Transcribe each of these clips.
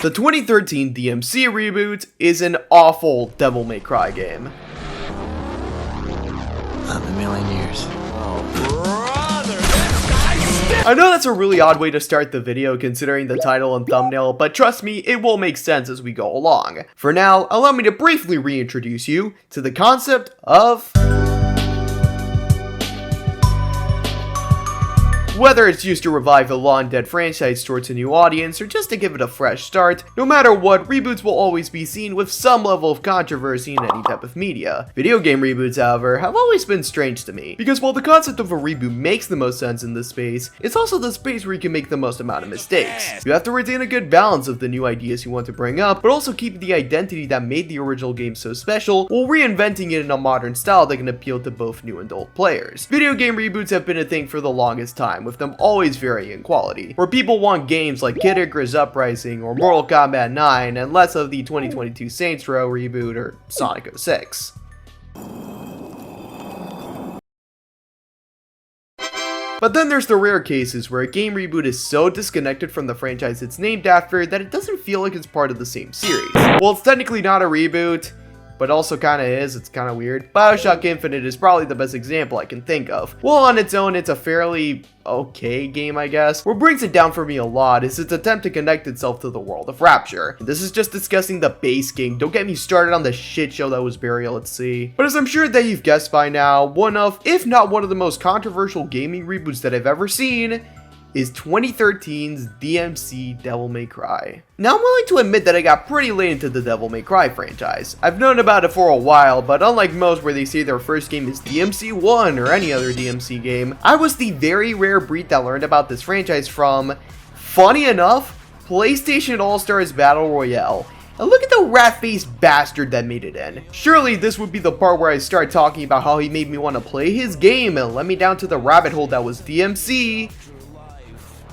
The 2013 DMC reboot is an awful Devil May Cry game. Not in a million years. I know that's a really odd way to start the video considering the title and thumbnail, but trust me, it will make sense as we go along. For now, allow me to briefly reintroduce you to the concept of... Whether it's used to revive a long-dead franchise towards a new audience or just to give it a fresh start, no matter what, reboots will always be seen with some level of controversy in any type of media. Video game reboots, however, have always been strange to me, because while the concept of a reboot makes the most sense in this space, it's also the space where you can make the most amount of mistakes. You have to retain a good balance of the new ideas you want to bring up, but also keep the identity that made the original game so special, while reinventing it in a modern style that can appeal to both new and old players. Video game reboots have been a thing for the longest time, with them always varying in quality, where people want games like Kid Icarus Uprising or Mortal Kombat 9 and less of the 2022 Saints Row reboot or Sonic 06. But then there's the rare cases where a game reboot is so disconnected from the franchise it's named after that it doesn't feel like it's part of the same series. Well, it's technically not a reboot, but also kinda is, it's kinda weird. BioShock Infinite is probably the best example I can think of. While on its own, it's a fairly okay game, I guess. What brings it down for me a lot is its attempt to connect itself to the world of Rapture. And this is just discussing the base game, don't get me started on the shit show that was Burial at Sea. But as I'm sure that you've guessed by now, one of, if not one of the most controversial gaming reboots that I've ever seen, is 2013's DMC Devil May Cry. Now, I'm willing to admit that I got pretty late into the Devil May Cry franchise. I've known about it for a while, but unlike most where they say their first game is DMC 1 or any other DMC game, I was the very rare breed that learned about this franchise from, funny enough, PlayStation All-Stars Battle Royale. And look at the rat-faced bastard that made it in. Surely this would be the part where I start talking about how he made me want to play his game and led me down to the rabbit hole that was DMC.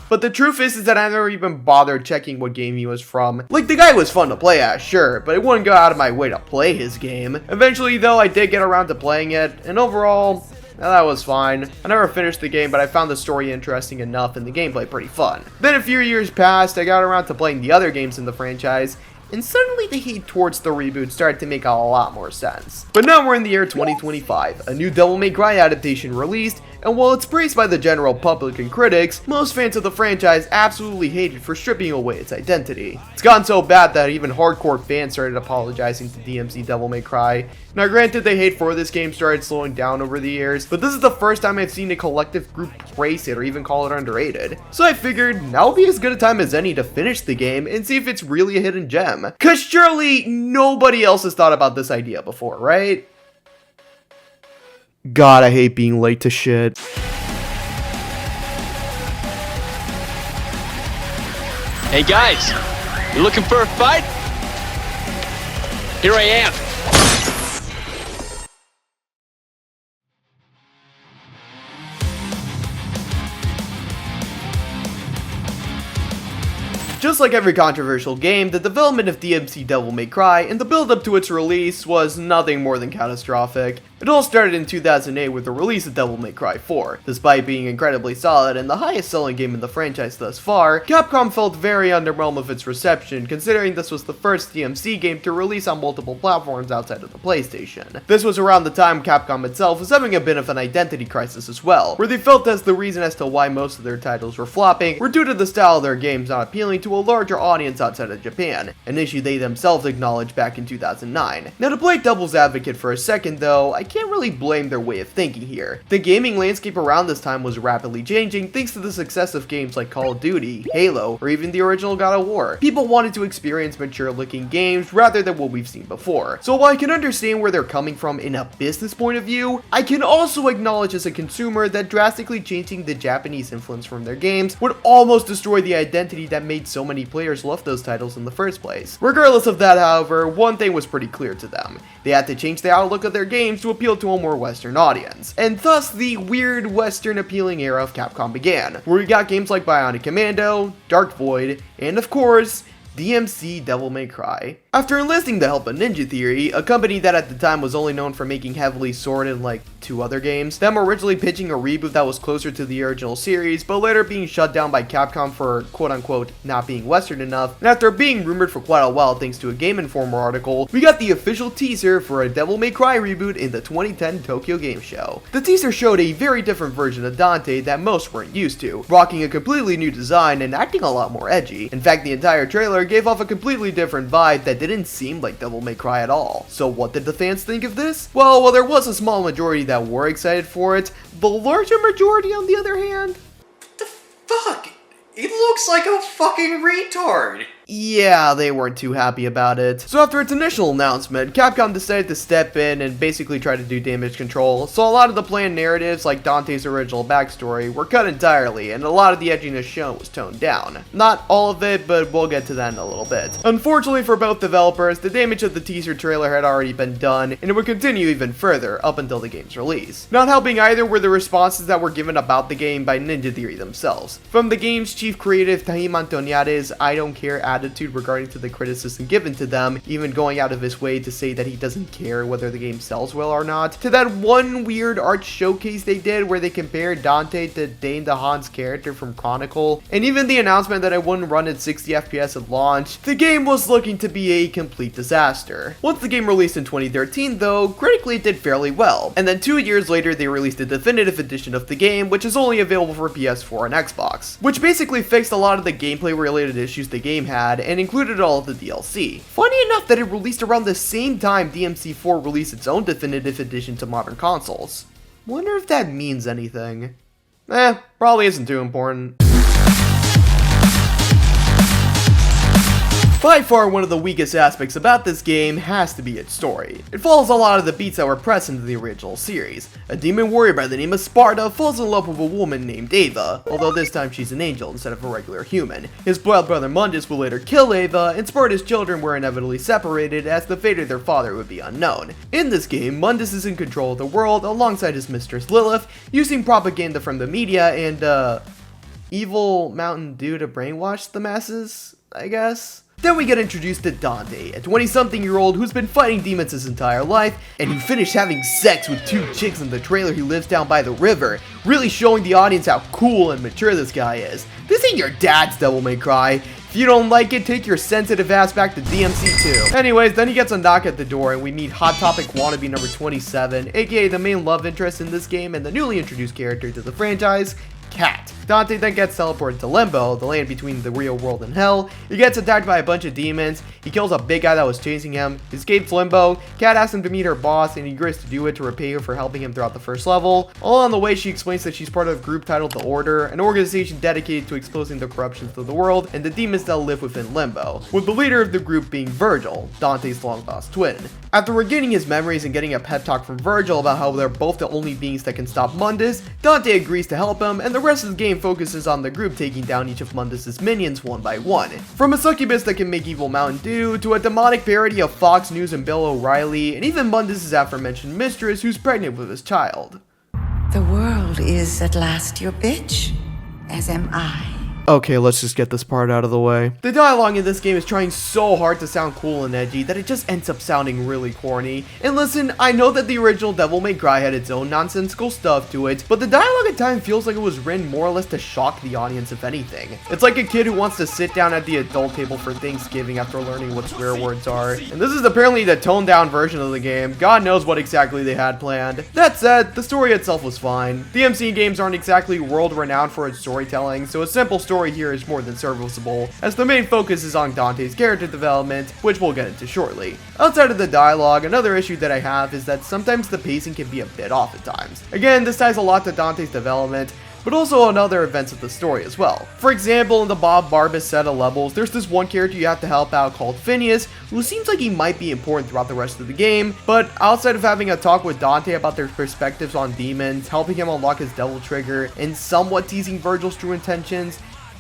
But the truth is that I never even bothered checking what game he was from. Like, the guy was fun to play as, sure, but I wouldn't go out of my way to play his game. Eventually, though, I did get around to playing it, and overall, that was fine. I never finished the game, but I found the story interesting enough and the gameplay pretty fun. Then a few years passed, I got around to playing the other games in the franchise, and suddenly the hate towards the reboot started to make a lot more sense. But now we're in the year 2025, a new Devil May Cry adaptation released, and while it's praised by the general public and critics, most fans of the franchise absolutely hate it for stripping away its identity. It's gotten so bad that even hardcore fans started apologizing to DMC Devil May Cry. Now granted, the hate for this game started slowing down over the years, but this is the first time I've seen a collective group praise it or even call it underrated. So I figured now would be as good a time as any to finish the game and see if it's really a hidden gem. Cause surely nobody else has thought about this idea before, right? God, I hate being late to shit. Hey guys, you looking for a fight? Here I am. Just like every controversial game, the development of DMC Devil May Cry and the build-up to its release was nothing more than catastrophic. It all started in 2008 with the release of Devil May Cry 4. Despite being incredibly solid and the highest selling game in the franchise thus far, Capcom felt very underwhelmed of its reception considering this was the first DMC game to release on multiple platforms outside of the PlayStation. This was around the time Capcom itself was having a bit of an identity crisis as well, where they felt as the reason as to why most of their titles were flopping were due to the style of their games not appealing to a larger audience outside of Japan, an issue they themselves acknowledged back in 2009. Now to play devil's advocate for a second though, I can't really blame their way of thinking here. The gaming landscape around this time was rapidly changing thanks to the success of games like Call of Duty, Halo, or even the original God of War. People wanted to experience mature looking games rather than what we've seen before. So while I can understand where they're coming from in a business point of view, I can also acknowledge as a consumer that drastically changing the Japanese influence from their games would almost destroy the identity that made so many players love those titles in the first place. Regardless of that, however, one thing was pretty clear to them. They had to change the outlook of their games to appeal to a more Western audience. And thus, the weird Western appealing era of Capcom began, where we got games like Bionic Commando, Dark Void, and of course, DMC Devil May Cry. After enlisting the help of Ninja Theory, a company that at the time was only known for making heavily Sword and like 2 other games, them originally pitching a reboot that was closer to the original series, but later being shut down by Capcom for quote-unquote not being Western enough, and after being rumored for quite a while thanks to a Game Informer article, we got the official teaser for a Devil May Cry reboot in the 2010 Tokyo Game Show. The teaser showed a very different version of Dante that most weren't used to, rocking a completely new design and acting a lot more edgy. In fact, the entire trailer gave off a completely different vibe that didn't seem like Devil May Cry at all. So what did the fans think of this? Well, while there was a small majority that were excited for it, the larger majority on the other hand, the fuck? It looks like a fucking retard. yeah, they weren't too happy about it. So after its initial announcement, Capcom decided to step in and basically try to do damage control, so a lot of the planned narratives like Dante's original backstory were cut entirely, and a lot of the edginess shown was toned down. Not all of it, but we'll get to that in a little bit. Unfortunately for both developers, the damage of the teaser trailer had already been done, and it would continue even further up until the game's release. Not helping either were the responses that were given about the game by Ninja Theory themselves. From the game's chief creative Tahim Antoniades' I don't care attitude regarding to the criticism given to them, even going out of his way to say that he doesn't care whether the game sells well or not, to that one weird art showcase they did where they compared Dante to Dane DeHaan's character from Chronicle, and even the announcement that it wouldn't run at 60 FPS at launch, the game was looking to be a complete disaster. Once the game released in 2013 though, critically it did fairly well, and then 2 years later they released a definitive edition of the game, which is only available for PS4 and Xbox, which basically fixed a lot of the gameplay related issues the game had, and included all of the DLC. Funny enough that it released around the same time DMC4 released its own definitive edition to modern consoles. Wonder if that means anything. Probably isn't too important. By far, one of the weakest aspects about this game has to be its story. It follows a lot of the beats that were present in the original series. A demon warrior by the name of Sparta falls in love with a woman named Ava, although this time she's an angel instead of a regular human. His spoiled brother Mundus will later kill Ava, and Sparta's children were inevitably separated as the fate of their father would be unknown. In this game, Mundus is in control of the world alongside his mistress Lilith, using propaganda from the media and, evil Mountain Dew to brainwash the masses, I guess? Then we get introduced to Dante, a 20-something-year-old who's been fighting demons his entire life, and who finished having sex with 2 chicks in the trailer who lives down by the river, really showing the audience how cool and mature this guy is. This ain't your dad's Devil May Cry. If you don't like it, take your sensitive ass back to DMC 2. Anyways, then he gets a knock at the door and we meet Hot Topic wannabe number 27, aka the main love interest in this game and the newly introduced character to the franchise, Cat. Dante then gets teleported to Limbo, the land between the real world and hell. He gets attacked by a bunch of demons. He kills a big guy that was chasing him. He escapes Limbo. Cat asks him to meet her boss, and he agrees to do it to repay her for helping him throughout the first level. All on the way, she explains that she's part of a group titled The Order, an organization dedicated to exposing the corruptions of the world and the demons that live within Limbo, with the leader of the group being Vergil, Dante's long-lost twin. After regaining his memories and getting a pep talk from Vergil about how they're both the only beings that can stop Mundus, Dante agrees to help him, and the rest of the game focuses on the group taking down each of Mundus' minions one by one. From a succubus that can make evil Mountain Dew, to a demonic parody of Fox News and Bill O'Reilly, and even Mundus' aforementioned mistress who's pregnant with his child. The world is at last your bitch, as am I. Okay, let's just get this part out of the way. The dialogue in this game is trying so hard to sound cool and edgy that it just ends up sounding really corny. And listen, I know that the original Devil May Cry had its own nonsensical stuff to it, but the dialogue at times feels like it was written more or less to shock the audience if anything. It's like a kid who wants to sit down at the adult table for Thanksgiving after learning what swear words are. And this is apparently the toned down version of the game. God knows what exactly they had planned. That said, the story itself was fine. DMC games aren't exactly world renowned for its storytelling, so a simple story here is more than serviceable, as the main focus is on Dante's character development, which we'll get into shortly. Outside of the dialogue, another issue that I have is that sometimes the pacing can be a bit off at times. Again, this ties a lot to Dante's development, but also on other events of the story as well. For example, in the Bob Barbas set of levels, there's this one character you have to help out called Phineas, who seems like he might be important throughout the rest of the game, but outside of having a talk with Dante about their perspectives on demons, helping him unlock his devil trigger, and somewhat teasing Vergil's true intentions,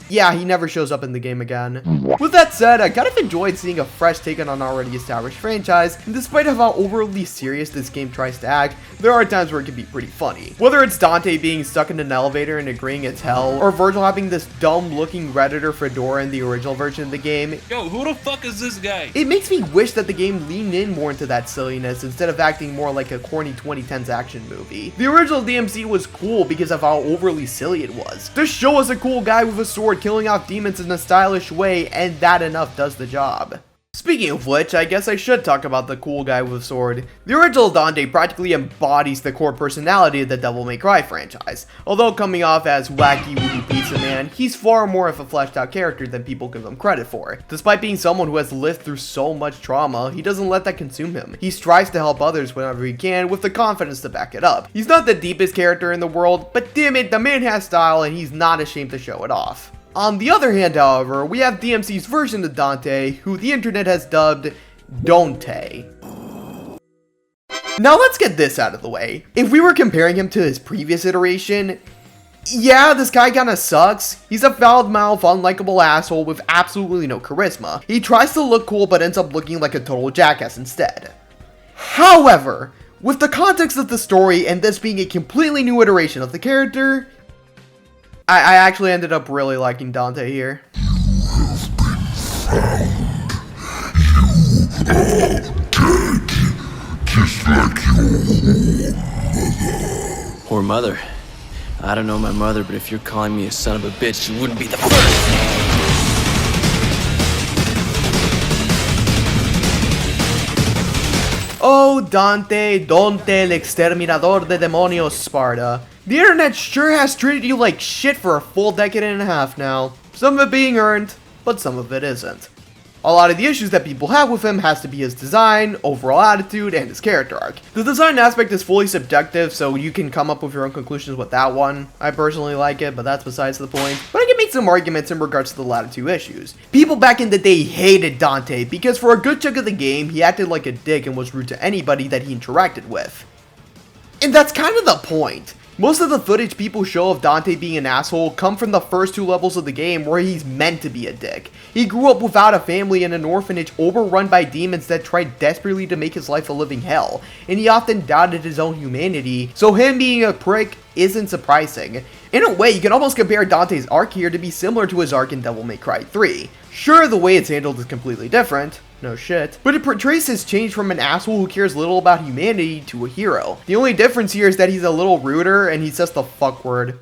yeah, he never shows up in the game again. With that said, I kind of enjoyed seeing a fresh take on an already established franchise, and despite how overly serious this game tries to act, there are times where it can be pretty funny. Whether it's Dante being stuck in an elevator and agreeing it's hell, or Vergil having this dumb looking Redditor fedora in the original version of the game, Yo, who the fuck is this guy? it makes me wish that the game leaned in more into that silliness instead of acting more like a corny 2010s action movie. The original DMC was cool because of how overly silly it was. Just show us a cool guy with a sword killing off demons in a stylish way, and that enough does the job. Speaking of which, I guess I should talk about the cool guy with a sword. The original Dante practically embodies the core personality of the Devil May Cry franchise. Although coming off as wacky woohoo pizza man, he's far more of a fleshed out character than people give him credit for. Despite being someone who has lived through so much trauma, he doesn't let that consume him. He strives to help others whenever he can with the confidence to back it up. He's not the deepest character in the world, but damn it, the man has style and he's not ashamed to show it off. On the other hand, however, we have DMC's version of Dante, who the internet has dubbed Dante. Now let's get this out of the way. If we were comparing him to his previous iteration, yeah, this guy kinda sucks. He's a foul-mouthed, unlikable asshole with absolutely no charisma. He tries to look cool but ends up looking like a total jackass instead. However, with the context of the story and this being a completely new iteration of the character, I actually ended up really liking Dante here. Or mother. I don't know my mother, but if you're calling me a son of a bitch, you wouldn't be the first. Oh, Dante, el exterminador de demonios, Sparta. The internet sure has treated you like shit for a full decade and a half now. Some of it being earned, but some of it isn't. A lot of the issues that people have with him has to be his design, overall attitude, and his character arc. The design aspect is fully subjective, so you can come up with your own conclusions with that one. I personally like it, but that's besides the point. But I can make some arguments in regards to the latter two issues. People back in the day hated Dante because for a good chunk of the game, he acted like a dick and was rude to anybody that he interacted with. And that's kind of the point. Most of the footage people show of Dante being an asshole come from the first two levels of the game where he's meant to be a dick. He grew up without a family in an orphanage overrun by demons that tried desperately to make his life a living hell, and he often doubted his own humanity, so him being a prick isn't surprising. In a way, you can almost compare Dante's arc here to be similar to his arc in Devil May Cry 3. Sure, the way it's handled is completely different, no shit, but it portrays his change from an asshole who cares little about humanity to a hero. The only difference here is that he's a little ruder and he says the fuck word.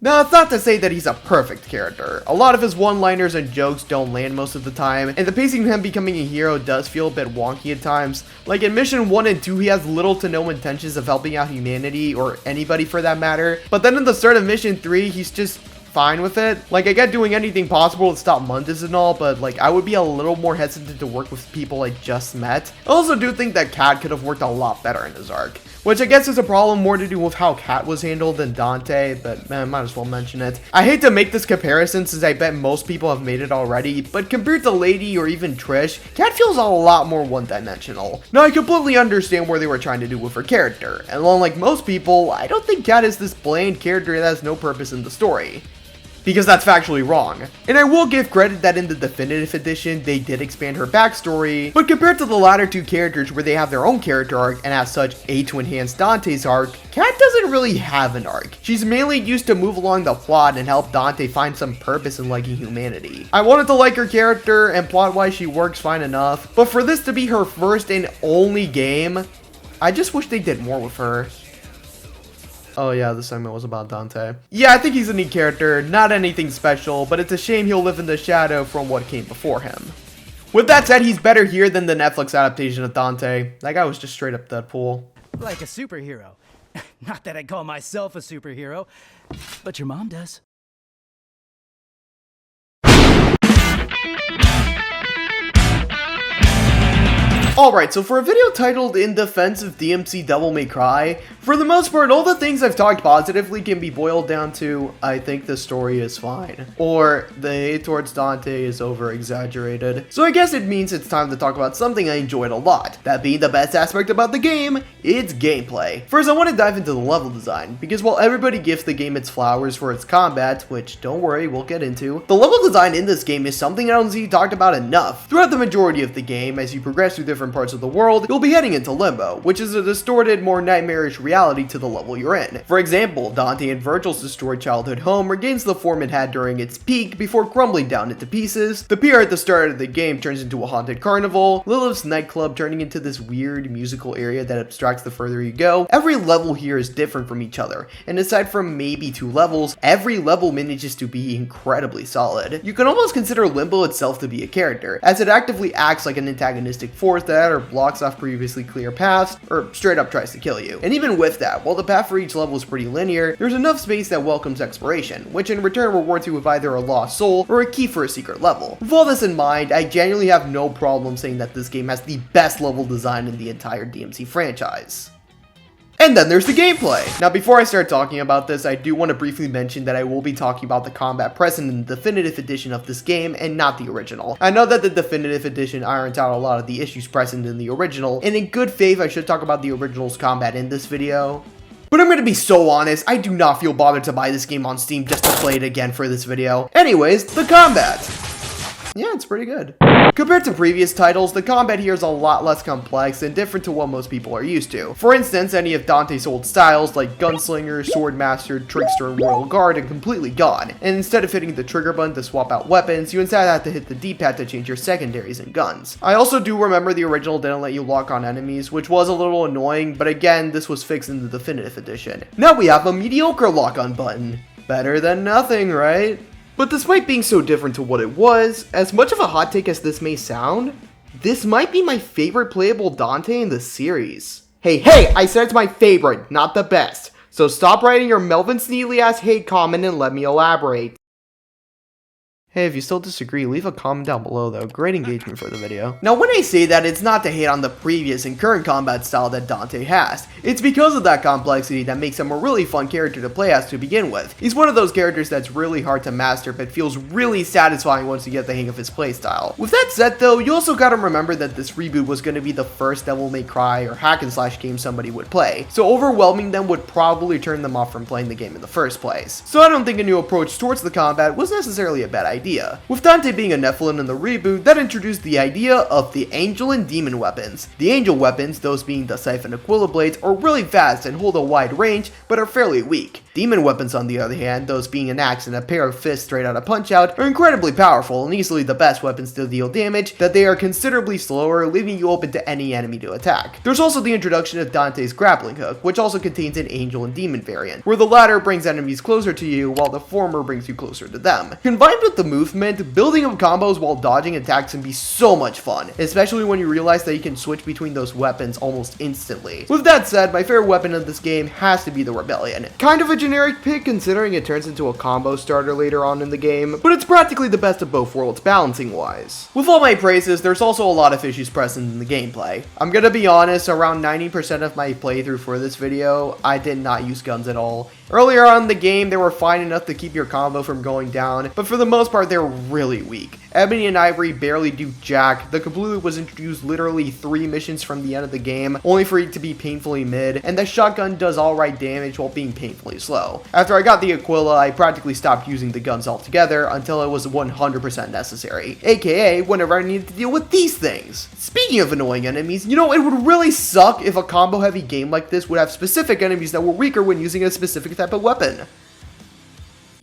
Now, it's not to say that he's a perfect character. A lot of his one-liners and jokes don't land most of the time, and the pacing of him becoming a hero does feel a bit wonky at times. Like in Mission 1 and 2, he has little to no intentions of helping out humanity, or anybody for that matter, but then in the start of Mission 3, he's just fine with it. Like, I get doing anything possible to stop Mundus and all, but like, I would be a little more hesitant to work with people I just met. I also do think that Cat could have worked a lot better in his arc, which I guess is a problem more to do with how Cat was handled than Dante, but man, might as well mention it. I hate to make this comparison since I bet most people have made it already, but compared to Lady or even Trish, Cat feels a lot more one-dimensional. Now, I completely understand where they were trying to do with her character, and unlike most people, I don't think Cat is this bland character that has no purpose in the story, because that's factually wrong. And I will give credit that in the definitive edition, they did expand her backstory, but compared to the latter two characters where they have their own character arc and as such aid to enhance Dante's arc, Cat doesn't really have an arc. She's mainly used to move along the plot and help Dante find some purpose in liking humanity. I wanted to like her character, and plot-wise she works fine enough, but for this to be her first and only game, I just wish they did more with her. Oh yeah, this segment was about Dante. Yeah, I think he's a neat character, not anything special, but it's a shame he'll live in the shadow from what came before him. With that said, he's better here than the Netflix adaptation of Dante. That guy was just straight up Deadpool. Like a superhero. Not that I call myself a superhero, but your mom does. Alright, so for a video titled In Defense of DMC Devil May Cry, for the most part, all the things I've talked positively can be boiled down to, I think the story is fine. Or, the hate towards Dante is over-exaggerated. So I guess it means it's time to talk about something I enjoyed a lot. That being the best aspect about the game, it's gameplay. First, I want to dive into the level design, because while everybody gives the game its flowers for its combat, which don't worry, we'll get into, the level design in this game is something I don't see talked about enough. Throughout the majority of the game, as you progress through different parts of the world, you'll be heading into Limbo, which is a distorted, more nightmarish reality to the level you're in. For example, Dante in Vergil's destroyed childhood home regains the form it had during its peak before crumbling down into pieces. The pier at the start of the game turns into a haunted carnival, Lilith's nightclub turning into this weird musical area that abstracts the further you go. Every level here is different from each other, and aside from maybe 2 levels, every level manages to be incredibly solid. You can almost consider Limbo itself to be a character, as it actively acts like an antagonistic force that either blocks off previously clear paths, or straight up tries to kill you. And even with that, while the path for each level is pretty linear, there's enough space that welcomes exploration, which in return rewards you with either a lost soul or a key for a secret level. With all this in mind, I genuinely have no problem saying that this game has the best level design in the entire DMC franchise. And then there's the gameplay. Now before I start talking about this, I do want to briefly mention that I will be talking about the combat present in the definitive edition of this game and not the original. I know that the definitive edition irons out a lot of the issues present in the original, and in good faith I should talk about the original's combat in this video. But I'm gonna be so honest, I do not feel bothered to buy this game on Steam just to play it again for this video. Anyways, the combat. Yeah, it's pretty good. Compared to previous titles, the combat here is a lot less complex and different to what most people are used to. For instance, any of Dante's old styles like Gunslinger, Swordmaster, Trickster, and Royal Guard are completely gone, and instead of hitting the trigger button to swap out weapons, you instead have to hit the D-pad to change your secondaries and guns. I also do remember the original didn't let you lock on enemies, which was a little annoying, but again, this was fixed in the definitive edition. Now we have a mediocre lock-on button. Better than nothing, right? But despite being so different to what it was, as much of a hot take as this may sound, this might be my favorite playable Dante in the series. Hey, I said it's my favorite, not the best. So stop writing your Melvin Sneely ass hate comment and let me elaborate. Hey, if you still disagree, leave a comment down below though. Great engagement for the video. Now when I say that, it's not to hate on the previous and current combat style that Dante has. It's because of that complexity that makes him a really fun character to play as to begin with. He's one of those characters that's really hard to master but feels really satisfying once you get the hang of his playstyle. With that said though, you also gotta remember that this reboot was gonna be the first Devil May Cry or hack and slash game somebody would play, so overwhelming them would probably turn them off from playing the game in the first place. So I don't think a new approach towards the combat was necessarily a bad idea. With Dante being a Nephilim in the reboot, that introduced the idea of the Angel and Demon weapons. The Angel weapons, those being the Scythe and Aquila blades, are really fast and hold a wide range, but are fairly weak. Demon weapons on the other hand, those being an axe and a pair of fists straight out of Punch-Out, are incredibly powerful and easily the best weapons to deal damage, that they are considerably slower, leaving you open to any enemy to attack. There's also the introduction of Dante's grappling hook, which also contains an Angel and Demon variant, where the latter brings enemies closer to you while the former brings you closer to them. Combined with the movement, building up combos while dodging attacks can be so much fun, especially when you realize that you can switch between those weapons almost instantly. With that said, my favorite weapon in this game has to be the Rebellion. Kind of a generic pick considering it turns into a combo starter later on in the game, but it's practically the best of both worlds balancing wise. With all my praises, there's also a lot of issues present in the gameplay. I'm gonna be honest, around 90% of my playthrough for this video, I did not use guns at all. Earlier on in the game, they were fine enough to keep your combo from going down, but for the most part, they're really weak. Ebony and Ivory barely do jack. The Kablooey was introduced literally 3 missions from the end of the game, only for it to be painfully mid, and the shotgun does alright damage while being painfully slow. After I got the Aquila, I practically stopped using the guns altogether until it was 100% necessary, aka whenever I needed to deal with these things. Speaking of annoying enemies, you know, it would really suck if a combo heavy game like this would have specific enemies that were weaker when using a specific type of weapon.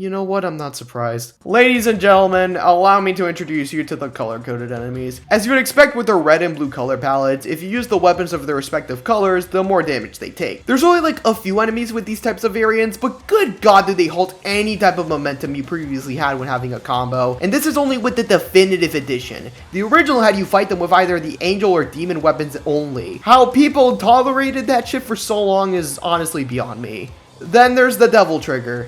You know what? I'm not surprised. Ladies and gentlemen, allow me to introduce you to the color-coded enemies. As you would expect with their red and blue color palettes, if you use the weapons of their respective colors, the more damage they take. There's only like a few enemies with these types of variants, but good god do they halt any type of momentum you previously had when having a combo, and this is only with the definitive edition. The original had you fight them with either the angel or demon weapons only. How people tolerated that shit for so long is honestly beyond me. Then there's the devil trigger.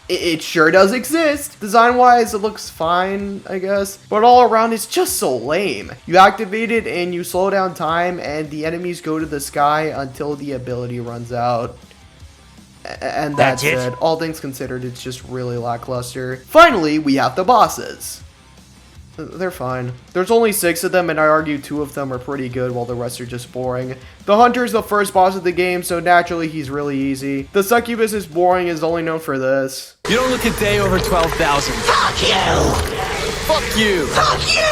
It sure does exist. Design-wise, it looks fine, I guess. But all around, it's just so lame. You activate it and you slow down time, and the enemies go to the sky until the ability runs out. And that's it. All things considered, it's just really lackluster. Finally, we have the bosses. They're fine. There's only 6 of them, and I argue 2 of them are pretty good while the rest are just boring. The Hunter is the first boss of the game, so naturally he's really easy. The Succubus is boring, is only known for this. You don't look a day over 12,000. Fuck you! Fuck you! Fuck you!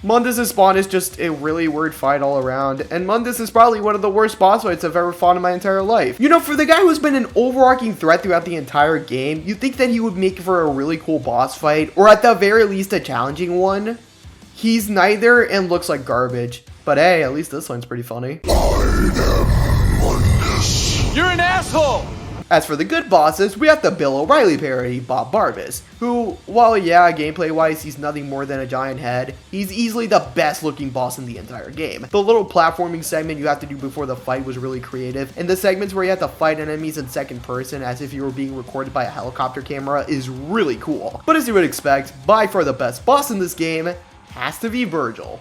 Mundus' spawn is just a really weird fight all around, and Mundus is probably one of the worst boss fights I've ever fought in my entire life. You know, for the guy who's been an overarching threat throughout the entire game, you'd think that he would make for a really cool boss fight, or at the very least a challenging one. He's neither and looks like garbage. But hey, at least this one's pretty funny. I am Mundus. You're an asshole! As for the good bosses, we have the Bill O'Reilly parody, Bob Barbas, who, while yeah, gameplay-wise he's nothing more than a giant head, he's easily the best looking boss in the entire game. The little platforming segment you have to do before the fight was really creative, and the segments where you have to fight enemies in second person as if you were being recorded by a helicopter camera is really cool. But as you would expect, by far the best boss in this game has to be Vergil.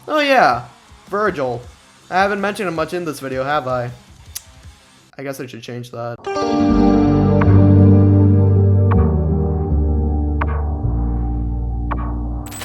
Oh yeah, Vergil. I haven't mentioned him much in this video, have I? I guess I should change that.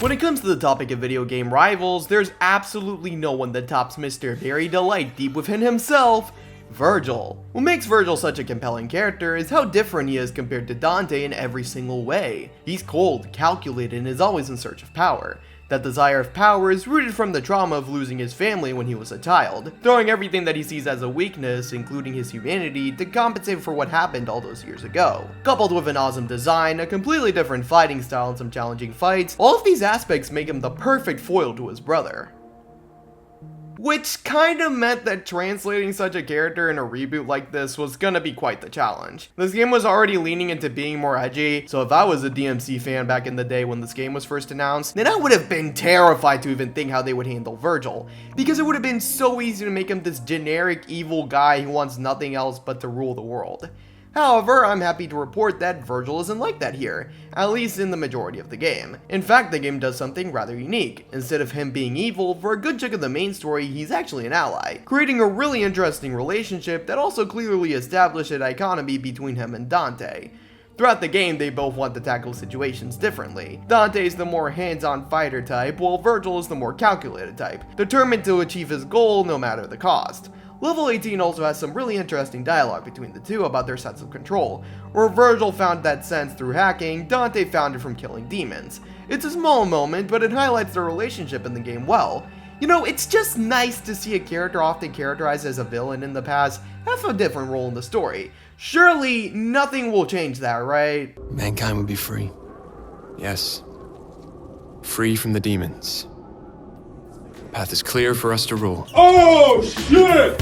When it comes to the topic of video game rivals, there's absolutely no one that tops Mr. Very Delight deep within himself, Vergil. What makes Vergil such a compelling character is how different he is compared to Dante in every single way. He's cold, calculated, and is always in search of power. That desire of power is rooted from the trauma of losing his family when he was a child, throwing everything that he sees as a weakness, including his humanity, to compensate for what happened all those years ago. Coupled with an awesome design, a completely different fighting style, and some challenging fights, all of these aspects make him the perfect foil to his brother. Which kinda meant that translating such a character in a reboot like this was gonna be quite the challenge. This game was already leaning into being more edgy, so if I was a DMC fan back in the day when this game was first announced, then I would have been terrified to even think how they would handle Vergil, because it would have been so easy to make him this generic evil guy who wants nothing else but to rule the world. However, I'm happy to report that Vergil isn't like that here, at least in the majority of the game. In fact, the game does something rather unique. Instead of him being evil, for a good chunk of the main story, he's actually an ally, creating a really interesting relationship that also clearly established a dichotomy between him and Dante. Throughout the game, they both want to tackle situations differently. Dante is the more hands-on fighter type, while Vergil is the more calculated type, determined to achieve his goal no matter the cost. Level 18 also has some really interesting dialogue between the two about their sense of control. Where Vergil found that sense through hacking, Dante found it from killing demons. It's a small moment, but it highlights their relationship in the game well. You know, it's just nice to see a character often characterized as a villain in the past have a different role in the story. Surely, nothing will change that, right? Mankind would be free. Yes. Free from the demons. The path is clear for us to rule. Oh, shit!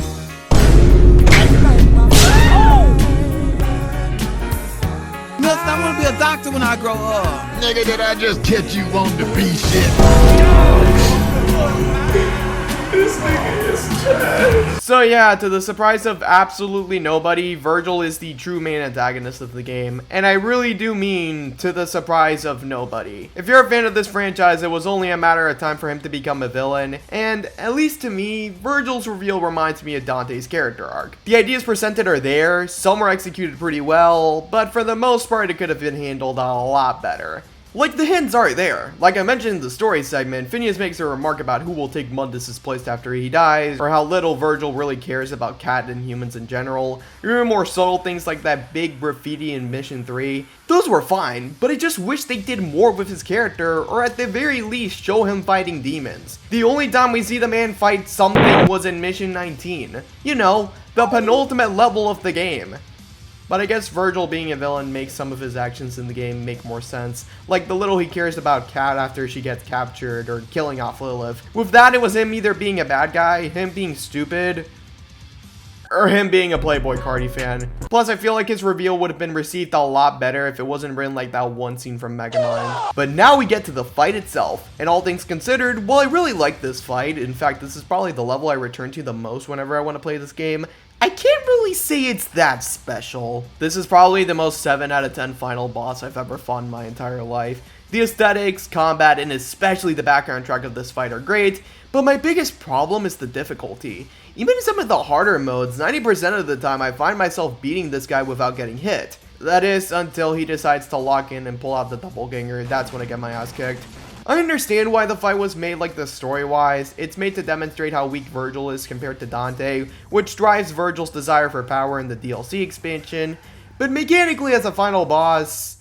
Milton, I want to be a doctor when I grow up. Nigga, did I just catch you on the B shit? This nigga is dead. So yeah, to the surprise of absolutely nobody, Vergil is the true main antagonist of the game, and I really do mean to the surprise of nobody. If you're a fan of this franchise, it was only a matter of time for him to become a villain, and at least to me, Vergil's reveal reminds me of Dante's character arc. The ideas presented are there, some were executed pretty well, but for the most part it could have been handled a lot better. Like, the hints are there. Like I mentioned in the story segment, Phineas makes a remark about who will take Mundus' place after he dies, or how little Vergil really cares about cat and humans in general, or even more subtle things like that big graffiti in Mission 3. Those were fine, but I just wish they did more with his character, or at the very least show him fighting demons. The only time we see the man fight something was in Mission 19. You know, the penultimate level of the game. But I guess Vergil being a villain makes some of his actions in the game make more sense, like the little he cares about Kat after she gets captured, or killing off Lilith. With that, it was him either being a bad guy, him being stupid, or him being a Playboy Cardi fan. Plus, I feel like his reveal would have been received a lot better if it wasn't written like that one scene from Megamind. But now we get to the fight itself, and all things considered, while I really like this fight, in fact, this is probably the level I return to the most whenever I want to play this game, I can't really say it's that special. This is probably the most 7 out of 10 final boss I've ever fought in my entire life. The aesthetics, combat, and especially the background track of this fight are great, but my biggest problem is the difficulty. Even in some of the harder modes, 90% of the time I find myself beating this guy without getting hit. That is, until he decides to lock in and pull out the doppelganger, that's when I get my ass kicked. I understand why the fight was made like this story-wise. It's made to demonstrate how weak Vergil is compared to Dante, which drives Vergil's desire for power in the DLC expansion, but mechanically as a final boss,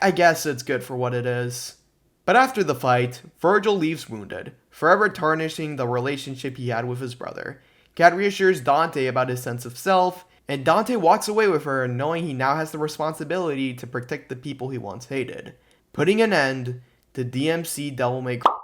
I guess it's good for what it is. But after the fight, Vergil leaves wounded, forever tarnishing the relationship he had with his brother. Kat reassures Dante about his sense of self, and Dante walks away with her knowing he now has the responsibility to protect the people he once hated, putting an end to DMC Devil May Cry.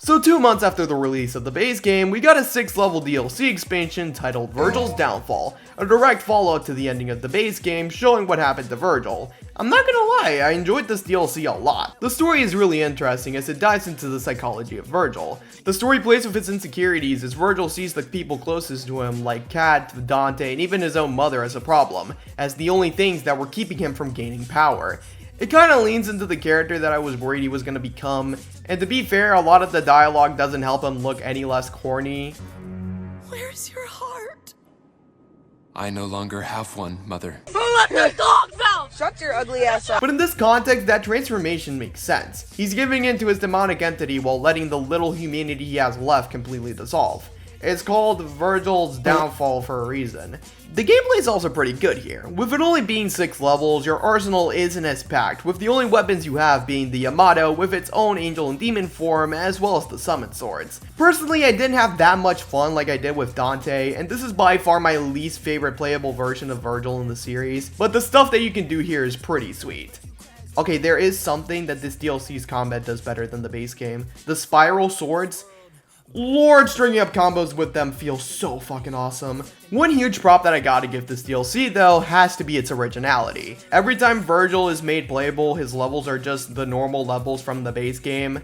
So 2 months after the release of the base game, we got a 6th level DLC expansion titled Vergil's Downfall, a direct follow-up to the ending of the base game showing what happened to Vergil. I'm not gonna lie, I enjoyed this DLC a lot. The story is really interesting as it dives into the psychology of Vergil. The story plays with his insecurities as Vergil sees the people closest to him, like Kat, Dante, and even his own mother as a problem, as the only things that were keeping him from gaining power. It kinda leans into the character that I was worried he was gonna become, and to be fair, a lot of the dialogue doesn't help him look any less corny. Where's your heart? I no longer have one, Mother. Let the dogs out! Shut your ugly ass up. But in this context, that transformation makes sense. He's giving in to his demonic entity while letting the little humanity he has left completely dissolve. It's called Vergil's Downfall for a reason. The gameplay is also pretty good here. With it only being 6 levels, your arsenal isn't as packed, with the only weapons you have being the Yamato with its own angel and demon form, as well as the summon swords. Personally, I didn't have that much fun like I did with Dante, and this is by far my least favorite playable version of Vergil in the series, but the stuff that you can do here is pretty sweet. Okay, there is something that this DLC's combat does better than the base game. The spiral swords. Lord, stringing up combos with them feels so fucking awesome. One huge prop that I gotta give this DLC though has to be its originality. Every time Vergil is made playable, his levels are just the normal levels from the base game,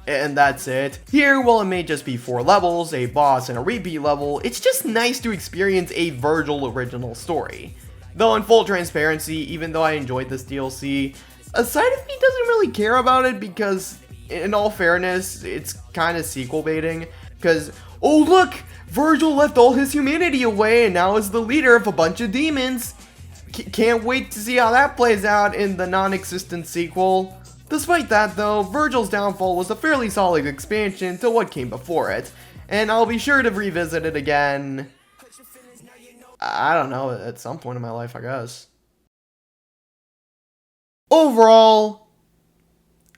and that's it. Here, while it may just be 4 levels, a boss, and a repeat level, it's just nice to experience a Vergil original story. Though in full transparency, even though I enjoyed this DLC, a side of me doesn't really care about it because, in all fairness, it's kind of sequel baiting, because, oh look, Vergil left all his humanity away and now is the leader of a bunch of demons. Can't wait to see how that plays out in the non-existent sequel. Despite that though, Vergil's Downfall was a fairly solid expansion to what came before it, and I'll be sure to revisit it again, I don't know, at some point in my life, I guess. Overall,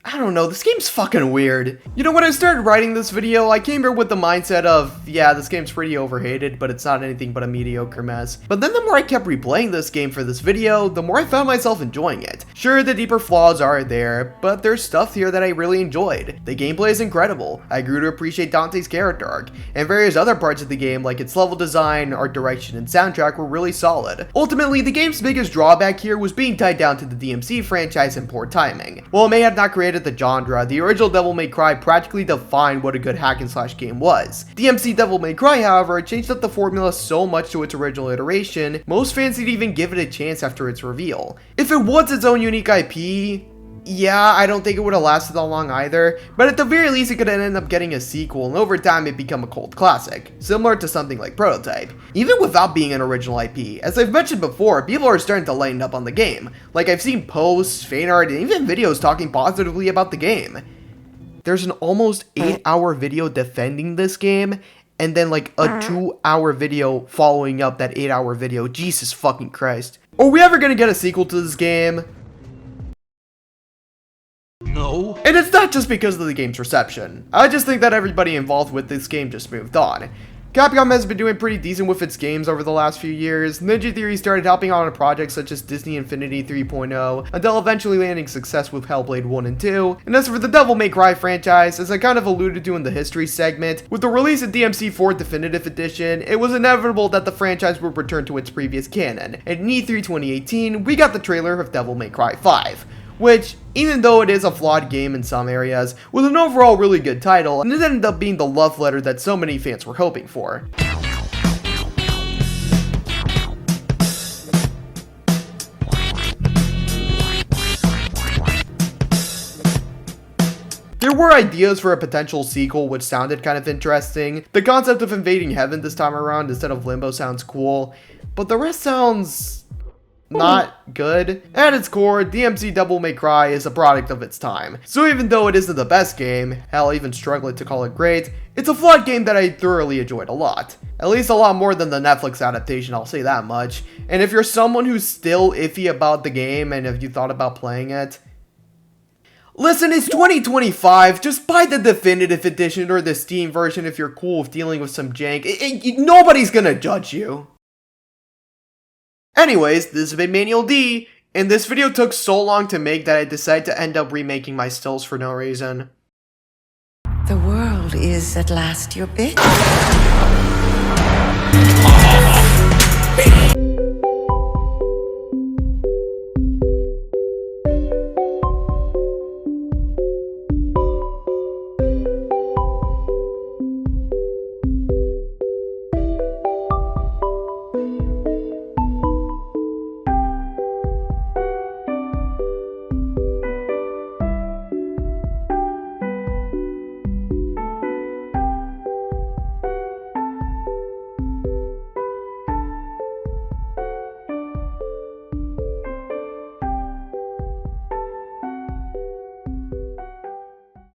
I don't know, this game's fucking weird. You know, when I started writing this video, I came here with the mindset of, yeah, this game's pretty overhated, but it's not anything but a mediocre mess. But then the more I kept replaying this game for this video, the more I found myself enjoying it. Sure, the deeper flaws are there, but there's stuff here that I really enjoyed. The gameplay is incredible. I grew to appreciate Dante's character arc, and various other parts of the game, like its level design, art direction, and soundtrack were really solid. Ultimately, the game's biggest drawback here was being tied down to the DMC franchise and poor timing. While it may have not created the genre, the original Devil May Cry practically defined what a good hack and slash game was. DMC Devil May Cry, however, changed up the formula so much to its original iteration, most fans didn't even give it a chance after its reveal. If it was its own unique IP, yeah, I don't think it would have lasted that long either, but at the very least it could end up getting a sequel and over time it become a cult classic, similar to something like Prototype. Even without being an original IP, as I've mentioned before, people are starting to lighten up on the game. Like, I've seen posts, fan art, and even videos talking positively about the game. There's an almost 8-hour video defending this game, and then like a 2-hour video following up that 8-hour video. Jesus fucking Christ. Are we ever gonna get a sequel to this game? No. And it's not just because of the game's reception. I just think that everybody involved with this game just moved on. Capcom has been doing pretty decent with its games over the last few years. Ninja Theory started helping out on projects such as Disney Infinity 3.0, until eventually landing success with Hellblade 1 and 2. And as for the Devil May Cry franchise, as I kind of alluded to in the history segment, with the release of DMC 4 Definitive Edition, it was inevitable that the franchise would return to its previous canon. And in E3 2018, we got the trailer of Devil May Cry 5. Which, even though it is a flawed game in some areas, was an overall really good title, and it ended up being the love letter that so many fans were hoping for. There were ideas for a potential sequel which sounded kind of interesting. The concept of invading heaven this time around instead of Limbo sounds cool, but the rest sounds not good. At its core, DMC Devil May Cry is a product of its time. So even though it isn't the best game, hell, even struggling to call it great, it's a flawed game that I thoroughly enjoyed a lot. At least a lot more than the Netflix adaptation, I'll say that much. And if you're someone who's still iffy about the game and if you thought about playing it, listen, it's 2025, just buy the Definitive Edition or the Steam version if you're cool with dealing with some jank. Nobody's gonna judge you. Anyways, this has been Manuel D, and this video took so long to make that I decided to end up remaking my stills for no reason. The world is at last your bitch.